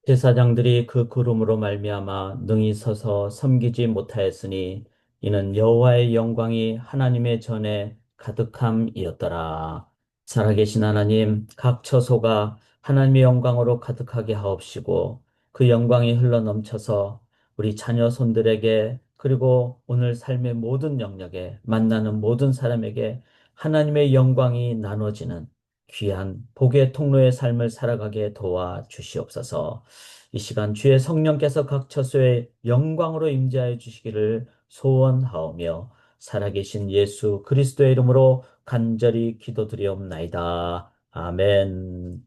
제사장들이 그 구름으로 말미암아 능히 서서 섬기지 못하였으니 이는 여호와의 영광이 하나님의 전에 가득함이었더라. 살아계신 하나님, 각 처소가 하나님의 영광으로 가득하게 하옵시고 그 영광이 흘러넘쳐서 우리 자녀 손들에게 그리고 오늘 삶의 모든 영역에 만나는 모든 사람에게 하나님의 영광이 나눠지는 귀한 복의 통로의 삶을 살아가게 도와 주시옵소서. 이 시간 주의 성령께서 각 처소에 영광으로 임재하여 주시기를 소원하오며 살아계신 예수 그리스도의 이름으로 간절히 기도드리옵나이다. 아멘.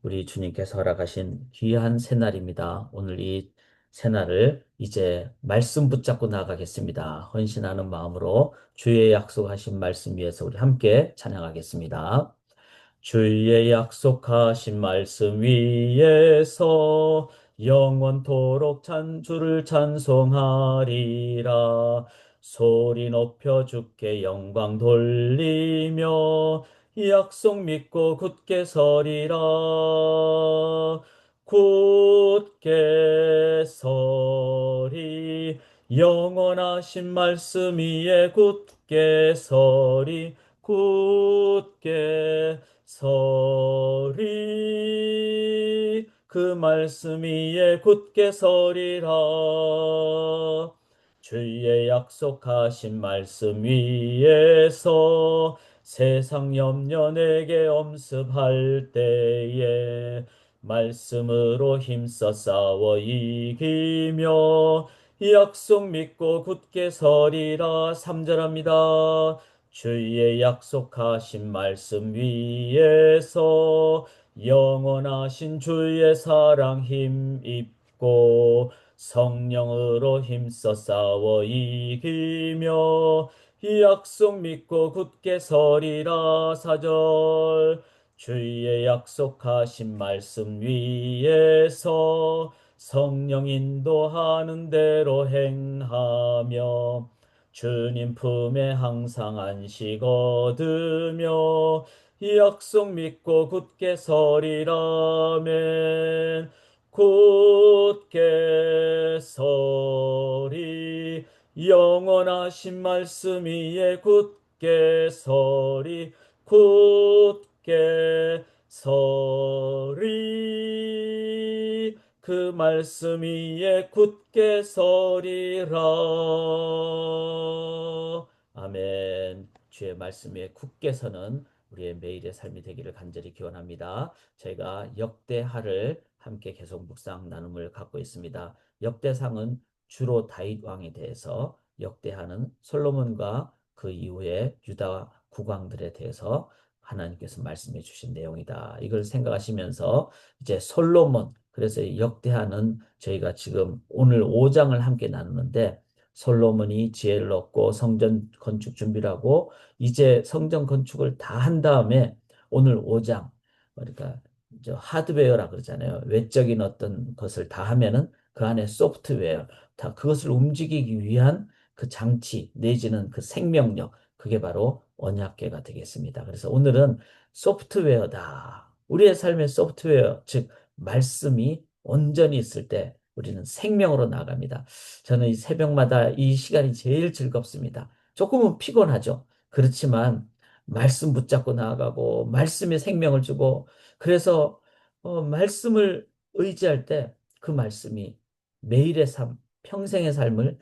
우리 주님께서 허락하신 귀한 새날입니다. 오늘 이 새날을 이제 말씀 붙잡고 나가겠습니다. 헌신하는 마음으로 주의 약속하신 말씀 위에서 우리 함께 찬양하겠습니다. 주의 약속하신 말씀 위에서 영원토록 주를 찬송하리라. 소리 높여 주께 영광 돌리며 약속 믿고 굳게 서리라. 굳게 서리 영원하신 말씀 위에 굳게 서리 굳게 서리 그 말씀 위에 굳게 서리라. 주의 약속하신 말씀 위에서 세상 염려 내게 엄습할 때에 말씀으로 힘써 싸워 이기며 약속 믿고 굳게 서리라. 3절합니다. 주의 약속하신 말씀 위에서 영원하신 주의 사랑 힘입고 성령으로 힘써 싸워 이기며 약속 믿고 굳게 서리라. 4절 주의 약속하신 말씀 위에서 성령 인도하는 대로 행하며 주님 품에 항상 안식 얻으며 약속 믿고 굳게 서리라멘. 굳게 서리 영원하신 말씀 위에 굳게 서리 굳게 서리 그 말씀 위에 굳게 서리라. 아멘. 주의 말씀 위에 굳게 서는 우리의 매일의 삶이 되기를 간절히 기원합니다. 저희가 역대하를 함께 계속 묵상 나눔을 갖고 있습니다. 역대상은 주로 다윗 왕에 대해서, 역대하는 솔로몬과 그 이후에 유다 국왕들에 대해서 하나님께서 말씀해 주신 내용이다. 이걸 생각하시면서 이제 솔로몬, 그래서 역대하는 저희가 지금 오늘 5장을 함께 나누는데 솔로몬이 지혜를 얻고 성전 건축 준비를 하고 이제 성전 건축을 다 한 다음에 오늘 5장, 그러니까 저 하드웨어라 그러잖아요. 외적인 어떤 것을 다 하면은 그 안에 소프트웨어, 다 그것을 움직이기 위한 그 장치 내지는 그 생명력, 그게 바로 언약궤가 되겠습니다. 그래서 오늘은 소프트웨어다. 우리의 삶의 소프트웨어, 즉 말씀이 온전히 있을 때 우리는 생명으로 나갑니다. 저는 이 새벽마다 이 시간이 제일 즐겁습니다. 조금은 피곤하죠. 그렇지만 말씀 붙잡고 나아가고 말씀에 생명을 주고 그래서 말씀을 의지할 때 그 말씀이 매일의 삶, 평생의 삶을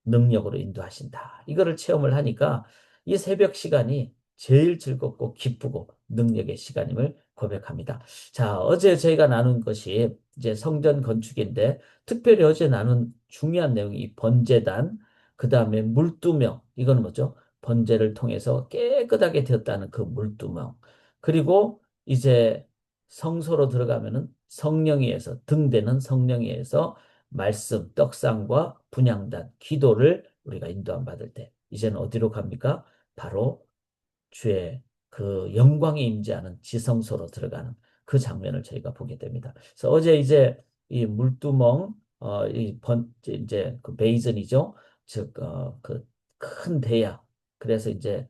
능력으로 인도하신다. 이거를 체험을 하니까 이 새벽 시간이 제일 즐겁고 기쁘고 능력의 시간임을 고백합니다. 자, 어제 저희가 나눈 것이 이제 성전 건축인데 특별히 어제 나눈 중요한 내용이 이 번제단, 그 다음에 물두멍, 이거는 뭐죠? 번제를 통해서 깨끗하게 되었다는 그 물두멍. 그리고 이제 성소로 들어가면은 성령위에서 등대는 성령위에서 말씀, 떡상과 분향단, 기도를 우리가 인도함 받을 때 이제는 어디로 갑니까? 바로 주의 그 영광이 임재하는 지성소로 들어가는 그 장면을 저희가 보게 됩니다. 그래서 어제 이제 이 물두멍, 이제 그 베이즌이죠. 즉, 그 큰 대야. 그래서 이제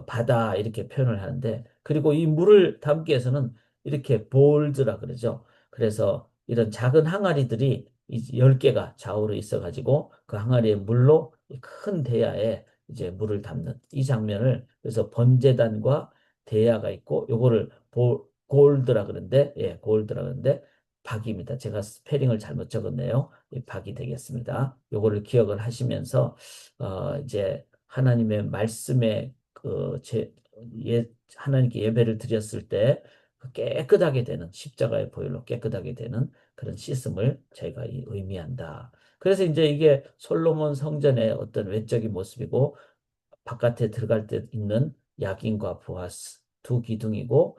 바다 이렇게 표현을 하는데, 그리고 이 물을 담기 위해서는 이렇게 볼드라 그러죠. 그래서 이런 작은 항아리들이 10개가 좌우로 있어가지고 그 항아리에 물로 큰 대야에 이제 물을 담는 이 장면을 그래서 번제단과 대야가 있고 요거를 골드라 그러는데 예, 골드라 그러는데 박입니다. 제가 스페링을 잘못 적었네요. 이 박이 되겠습니다. 요거를 기억을 하시면서 이제 하나님의 말씀에 하나님께 예배를 드렸을 때 깨끗하게 되는 십자가의 보혈로 깨끗하게 되는 그런 씻음을 저희가 의미한다. 그래서 이제 이게 솔로몬 성전의 어떤 외적인 모습이고 바깥에 들어갈 때 있는 야긴과 보아스 두 기둥이고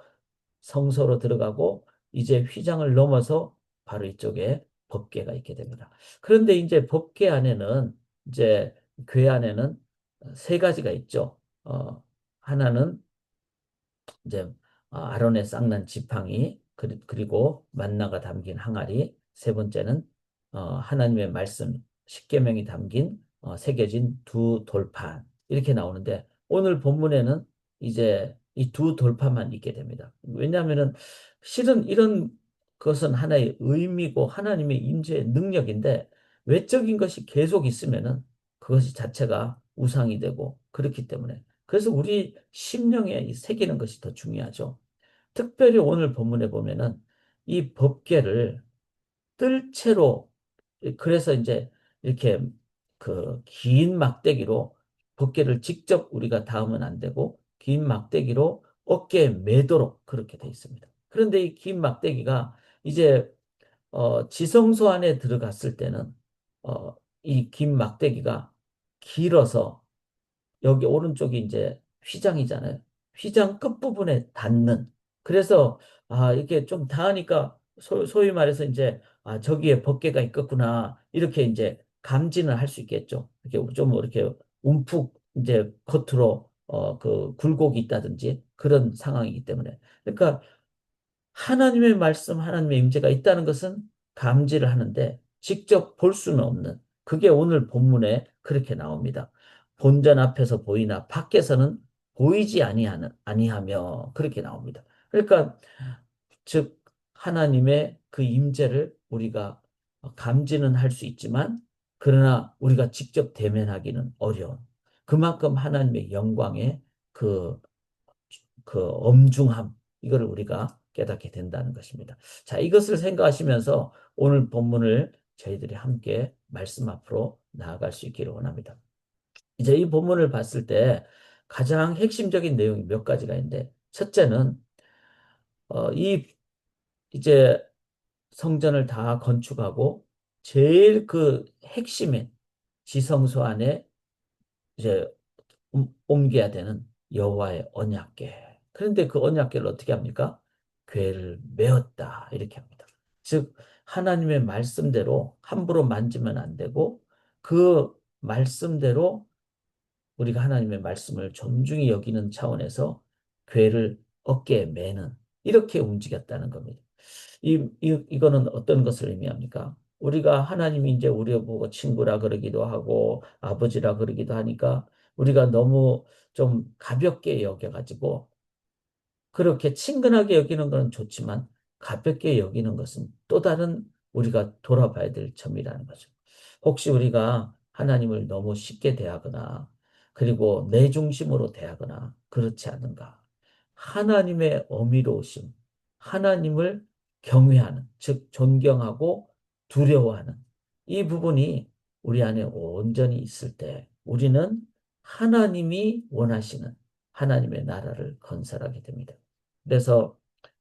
성소로 들어가고 이제 휘장을 넘어서 바로 이쪽에 법궤가 있게 됩니다. 그런데 이제 법궤 안에는 이제 궤 안에는 세 가지가 있죠. 하나는 이제 아론의 쌍난 지팡이 그리고 만나가 담긴 항아리 세 번째는 하나님의 말씀 십계명이 담긴 새겨진 두 돌판 이렇게 나오는데 오늘 본문에는 이제 이 두 돌판만 있게 됩니다. 왜냐하면은 실은 이런 것은 하나의 의미고 하나님의 임재의 능력인데 외적인 것이 계속 있으면은 그것이 자체가 우상이 되고 그렇기 때문에 그래서 우리 심령에 새기는 것이 더 중요하죠. 특별히 오늘 본문에 보면은 이 법궤를 뜰 채로 그래서 이제 이렇게 그 긴 막대기로 법궤를 직접 우리가 닿으면 안 되고 긴 막대기로 어깨에 매도록 그렇게 돼 있습니다. 그런데 이 긴 막대기가 이제 지성소 안에 들어갔을 때는 이 긴 막대기가 길어서 여기 오른쪽이 이제 휘장이잖아요. 휘장 끝부분에 닿는. 그래서 이게 좀 닿으니까 소위 말해서 이제 저기에 법궤가 있겠구나 이렇게 이제 감지는 할 수 있겠죠. 이렇게 좀 이렇게 움푹 이제 겉으로 그 굴곡이 있다든지 그런 상황이기 때문에. 그러니까 하나님의 말씀, 하나님의 임재가 있다는 것은 감지를 하는데 직접 볼 수는 없는 그게 오늘 본문에 그렇게 나옵니다. 본전 앞에서 보이나 밖에서는 보이지 아니하며 그렇게 나옵니다. 그러니까 즉 하나님의 그 임재를 우리가 감지는 할 수 있지만 그러나 우리가 직접 대면하기는 어려운 그만큼 하나님의 영광의 그 그 엄중함 이거를 우리가 깨닫게 된다는 것입니다. 자, 이것을 생각하시면서 오늘 본문을 저희들이 함께 말씀 앞으로 나아갈 수 있기를 원합니다. 이제 이 본문을 봤을 때 가장 핵심적인 내용이 몇 가지가 있는데 첫째는 이 이제 성전을 다 건축하고 제일 그 핵심인 지성소 안에 이제 옮겨야 되는 여호와의 언약궤. 그런데 그 언약궤를 어떻게 합니까? 궤를 메었다 이렇게 합니다. 즉 하나님의 말씀대로 함부로 만지면 안 되고 그 말씀대로 우리가 하나님의 말씀을 존중히 여기는 차원에서 궤를 어깨에 매는 이렇게 움직였다는 겁니다. 이거는 어떤 것을 의미합니까? 우리가 하나님이 이제 우리 보고 친구라 그러기도 하고 아버지라 그러기도 하니까 우리가 너무 좀 가볍게 여겨가지고 그렇게 친근하게 여기는 것은 좋지만 가볍게 여기는 것은 또 다른 우리가 돌아봐야 될 점이라는 거죠. 혹시 우리가 하나님을 너무 쉽게 대하거나 그리고 내 중심으로 대하거나 그렇지 않은가? 하나님의 어미로우심, 하나님을 경외하는, 즉 존경하고 두려워하는 이 부분이 우리 안에 온전히 있을 때 우리는 하나님이 원하시는 하나님의 나라를 건설하게 됩니다. 그래서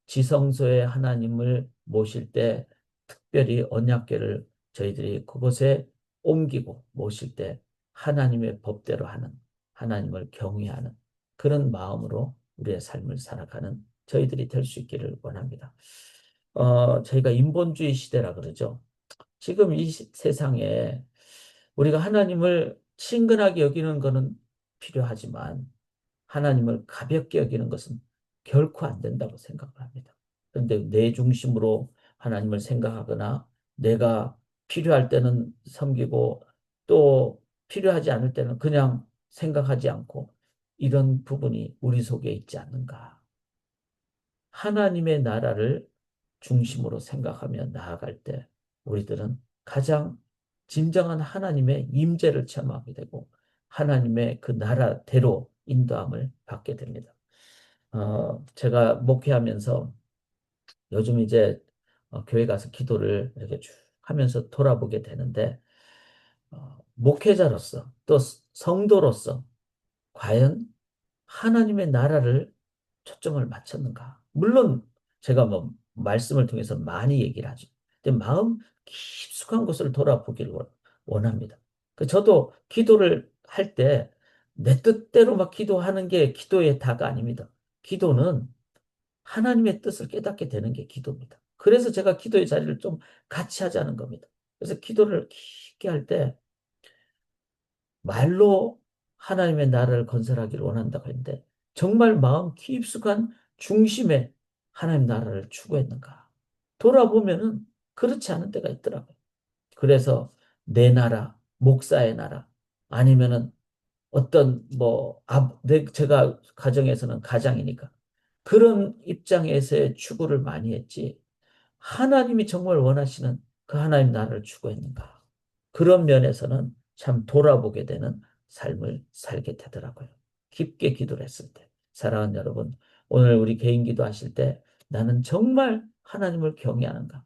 지성소에 하나님을 모실 때 특별히 언약궤를 저희들이 그곳에 옮기고 모실 때 하나님의 법대로 하는 하나님을 경외하는 그런 마음으로 우리의 삶을 살아가는 저희들이 될 수 있기를 원합니다. 저희가 인본주의 시대라 그러죠. 지금 이 세상에 우리가 하나님을 친근하게 여기는 것은 필요하지만 하나님을 가볍게 여기는 것은 결코 안 된다고 생각을 합니다. 그런데 내 중심으로 하나님을 생각하거나 내가 필요할 때는 섬기고 또 필요하지 않을 때는 그냥 생각하지 않고 이런 부분이 우리 속에 있지 않는가. 하나님의 나라를 중심으로 생각하며 나아갈 때 우리들은 가장 진정한 하나님의 임재를 체험하게 되고 하나님의 그 나라대로 인도함을 받게 됩니다. 제가 목회하면서 요즘 이제 교회 가서 기도를 이렇게 쭉 하면서 돌아보게 되는데 목회자로서 또 성도로서 과연 하나님의 나라를 초점을 맞췄는가? 물론 제가 뭐 말씀을 통해서 많이 얘기를 하죠. 근데 마음 깊숙한 곳을 돌아보기를 원합니다. 저도 기도를 할 때 내 뜻대로 막 기도하는 게 기도의 다가 아닙니다. 기도는 하나님의 뜻을 깨닫게 되는 게 기도입니다. 그래서 제가 기도의 자리를 좀 같이 하자는 겁니다. 그래서 기도를 깊게 할 때 말로 하나님의 나라를 건설하기를 원한다고 했는데 정말 마음 깊숙한 중심에 하나님 나라를 추구했는가? 돌아보면은 그렇지 않은 때가 있더라고요. 그래서 내 나라, 목사의 나라, 아니면은 어떤 뭐 제가 가정에서는 가장이니까 그런 입장에서의 추구를 많이 했지. 하나님이 정말 원하시는 그 하나님 나라를 추구했는가? 그런 면에서는 참 돌아보게 되는 삶을 살게 되더라고요. 깊게 기도를 했을 때. 사랑하는 여러분, 오늘 우리 개인 기도하실 때 나는 정말 하나님을 경외하는가?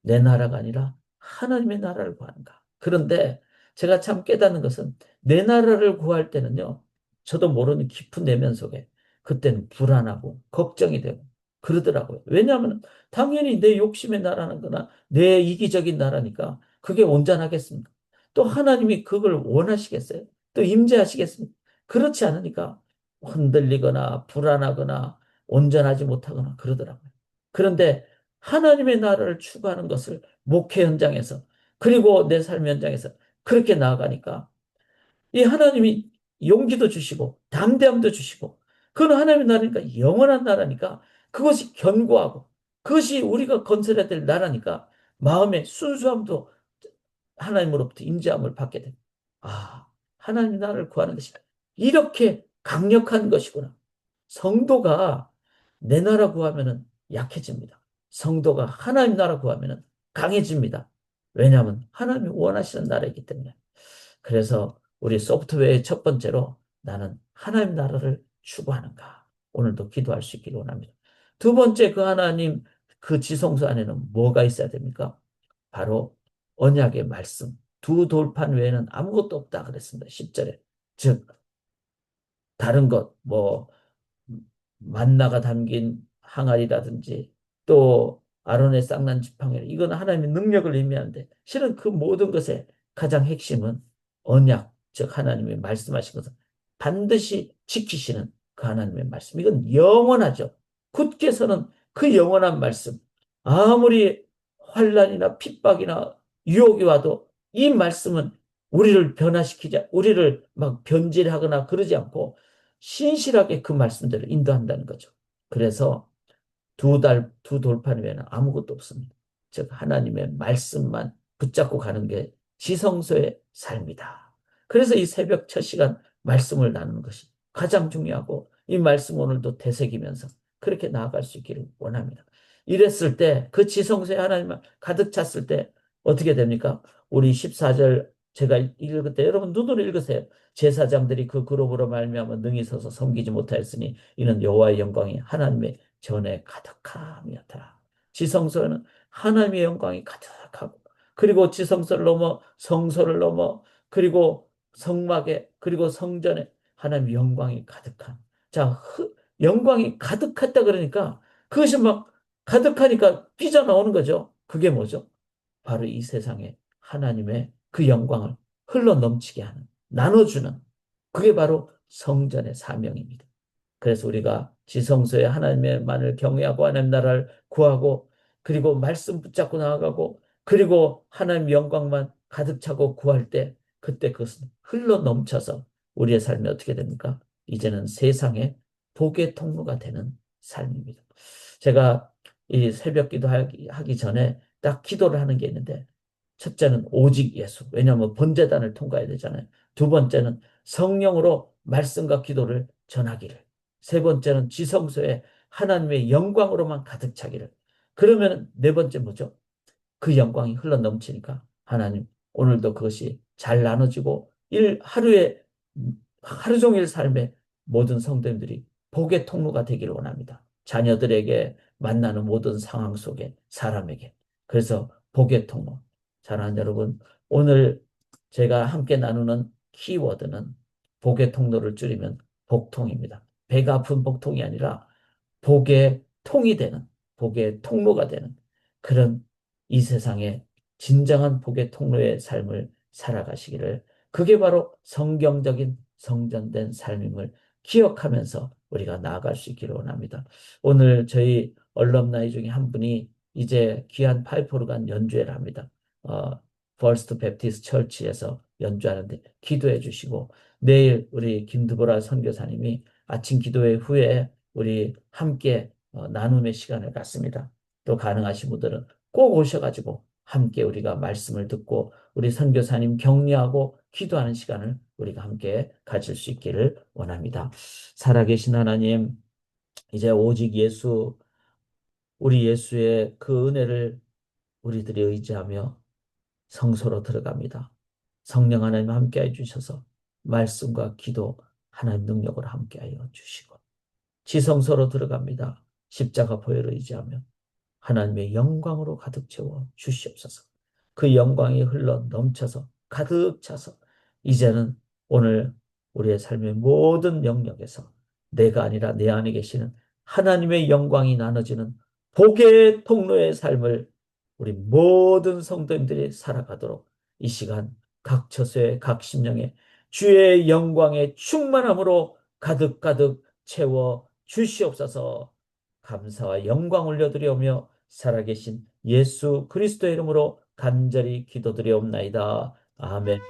내 나라가 아니라 하나님의 나라를 구하는가? 그런데 제가 참 깨닫는 것은 내 나라를 구할 때는요, 저도 모르는 깊은 내면 속에 그때는 불안하고 걱정이 되고 그러더라고요. 왜냐하면 당연히 내 욕심의 나라는 거나 내 이기적인 나라니까 그게 온전하겠습니까? 또 하나님이 그걸 원하시겠어요? 또 임재하시겠습니까? 그렇지 않으니까 흔들리거나 불안하거나 온전하지 못하거나 그러더라고요. 그런데 하나님의 나라를 추구하는 것을 목회 현장에서 그리고 내 삶 현장에서 그렇게 나아가니까 이 하나님이 용기도 주시고 담대함도 주시고 그건 하나님의 나라니까 영원한 나라니까 그것이 견고하고 그것이 우리가 건설해야 될 나라니까 마음의 순수함도 하나님으로부터 인자함을 받게 됩니다. 아, 하나님 나라를 구하는 것이 이렇게 강력한 것이구나. 성도가 내 나라 구하면은 약해집니다. 성도가 하나님 나라 구하면은 강해집니다. 왜냐하면 하나님이 원하시는 나라이기 때문에. 그래서 우리 소프트웨어의 첫 번째로 나는 하나님 나라를 추구하는가. 오늘도 기도할 수 있기를 원합니다. 두 번째 그 하나님 그 지성소 안에는 뭐가 있어야 됩니까? 바로 언약의 말씀. 두 돌판 외에는 아무것도 없다 그랬습니다. 10절에. 즉 다른 것, 뭐 만나가 담긴 항아리라든지 또 아론의 쌍난 지팡이 이건 하나님의 능력을 의미하는데 실은 그 모든 것의 가장 핵심은 언약, 즉 하나님이 말씀하신 것은 반드시 지키시는 그 하나님의 말씀. 이건 영원하죠. 굳게 서는 그 영원한 말씀. 아무리 환란이나 핍박이나 유혹이 와도 이 말씀은 우리를 변화시키지, 우리를 막 변질하거나 그러지 않고 신실하게 그 말씀대로 인도한다는 거죠. 그래서 두 돌판 외에는 아무것도 없습니다. 즉, 하나님의 말씀만 붙잡고 가는 게 지성소의 삶이다. 그래서 이 새벽 첫 시간 말씀을 나누는 것이 가장 중요하고 이 말씀 오늘도 되새기면서 그렇게 나아갈 수 있기를 원합니다. 이랬을 때 그 지성소에 하나님만 가득 찼을 때 어떻게 됩니까? 우리 14절 제가 읽을 때 여러분 눈으로 읽으세요. 제사장들이 그 그룹으로 말미암아 능히 서서 섬기지 못하였으니 이는 여호와의 영광이 하나님의 전에 가득함이었더라. 지성소에는 하나님의 영광이 가득하고 그리고 지성소를 넘어 성소를 넘어 그리고 성막에 그리고 성전에 하나님의 영광이 가득한 자 영광이 가득했다 그러니까 그것이 막 가득하니까 삐져나오는 거죠. 그게 뭐죠? 바로 이 세상에 하나님의 그 영광을 흘러 넘치게 하는 나눠주는 그게 바로 성전의 사명입니다. 그래서 우리가 지성소에 하나님만을 경외하고 하나님 나라를 구하고 그리고 말씀 붙잡고 나아가고 그리고 하나님 영광만 가득 차고 구할 때 그때 그것은 흘러 넘쳐서 우리의 삶이 어떻게 됩니까? 이제는 세상의 복의 통로가 되는 삶입니다. 제가 이 새벽 기도하기 전에 딱 기도를 하는 게 있는데 첫째는 오직 예수. 왜냐하면 번제단을 통과해야 되잖아요. 두 번째는 성령으로 말씀과 기도를 전하기를. 세 번째는 지성소에 하나님의 영광으로만 가득 차기를. 그러면 네 번째 뭐죠? 그 영광이 흘러 넘치니까 하나님 오늘도 그것이 잘 나눠지고 하루에 하루 종일 삶의 모든 성도님들이 복의 통로가 되기를 원합니다. 자녀들에게 만나는 모든 상황 속에 사람에게. 그래서 복의 통로. 사랑하는 여러분, 오늘 제가 함께 나누는 키워드는 복의 통로를 줄이면 복통입니다. 배가 아픈 복통이 아니라 복의 통이 되는, 복의 통로가 되는 그런 이 세상의 진정한 복의 통로의 삶을 살아가시기를, 그게 바로 성경적인 성전된 삶임을 기억하면서 우리가 나아갈 수 있기를 원합니다. 오늘 저희 얼럼나이 중에 한 분이 이제 귀한 파이프 오르간 연주회를 합니다. 퍼스트 베프티스트 처치에서 연주하는데 기도해 주시고, 내일 우리 김두보라 선교사님이 아침 기도회 후에 우리 함께 나눔의 시간을 갖습니다. 또 가능하신 분들은 꼭 오셔가지고 함께 우리가 말씀을 듣고 우리 선교사님 격려하고 기도하는 시간을 우리가 함께 가질 수 있기를 원합니다. 살아계신 하나님, 이제 오직 예수, 우리 예수의 그 은혜를 우리들이 의지하며 성소로 들어갑니다. 성령 하나님 함께해 주셔서 말씀과 기도, 하나님 능력으로 함께하여 주시고 지성소로 들어갑니다. 십자가 보혈을 의지하며 하나님의 영광으로 가득 채워 주시옵소서. 그 영광이 흘러 넘쳐서 가득 차서 이제는 오늘 우리의 삶의 모든 영역에서 내가 아니라 내 안에 계시는 하나님의 영광이 나눠지는 복의 통로의 삶을 우리 모든 성도님들이 살아가도록 이 시간 각 처소에 각 심령에 주의 영광의 충만함으로 가득가득 채워 주시옵소서. 감사와 영광 올려드리오며 살아계신 예수 그리스도의 이름으로 간절히 기도드리옵나이다. 아멘.